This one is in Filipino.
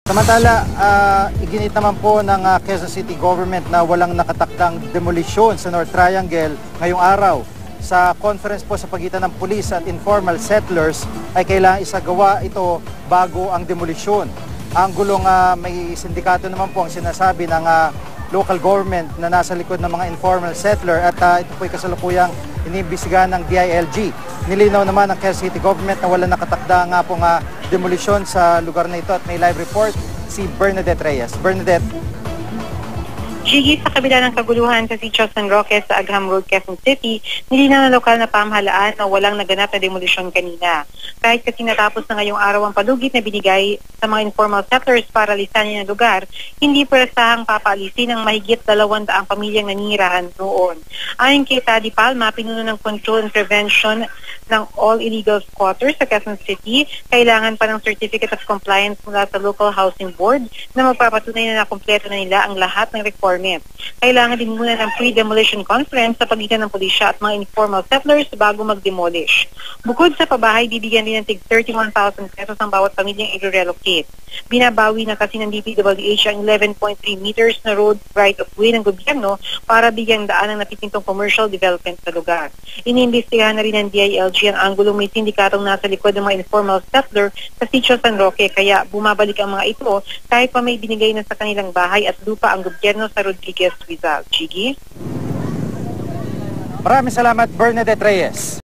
Samantala, iginit naman po ng Quezon City Government na walang nakatakdang demolisyon sa North Triangle ngayong araw. Sa conference po sa pagitan ng pulis at informal settlers ay kailangan isagawa ito bago ang demolisyon. Ang gulong may sindikato naman po ang sinasabi ng local government na nasa likod ng mga informal settler at ito po ay kasalukuyang iniimbestigahan ng DILG. Nilinaw naman ng Quezon City Government na wala nakatakda nga pong demolisyon sa lugar na ito at may live report si Bernadette Reyes. Bernadette. Gigi, sa kabila ng kaguluhan sa Sitio San Roque sa Agham Road, Quezon City, nilinaw ng lokal na pamahalaan na walang naganap na demolisyon kanina. Kahit kasi natapos na ngayong araw ang palugit na binigay sa mga informal settlers para lisanin ang lugar, hindi presahang papaalisin ang mahigit 200 pamilyang nanirahan noon. Ayon kay Tadi Palma, pinuno ng Control and Prevention ng All Illegal Squatters sa Quezon City, kailangan pa ng Certificate of Compliance mula sa Local Housing Board na magpapatunay na nakumpleto na nila ang lahat ng requirements. Kailangan din muna ng pre-demolition conference sa pagitan ng pulisya at mga informal settlers bago mag-demolish. Bukod sa pabahay, bibigyan din ng tig 31,000 pesos ang bawat pamilyang i-relocate. Binabawi na kasi ng DPWH ang 11.3 meters na road right-of-way ng gobyerno para bigyang daan ang napipintong commercial development sa lugar. Iniimbestigahan na rin ng DILG ang anggulong may sindikatong nasa likod ng mga informal settler sa Sitio San Roque, kaya bumabalik ang mga ito kahit pa may binigay na sa kanilang bahay at lupa ang gobyerno sa Rodriguez, Rizal. Gigi? Maraming salamat, Bernadette Reyes.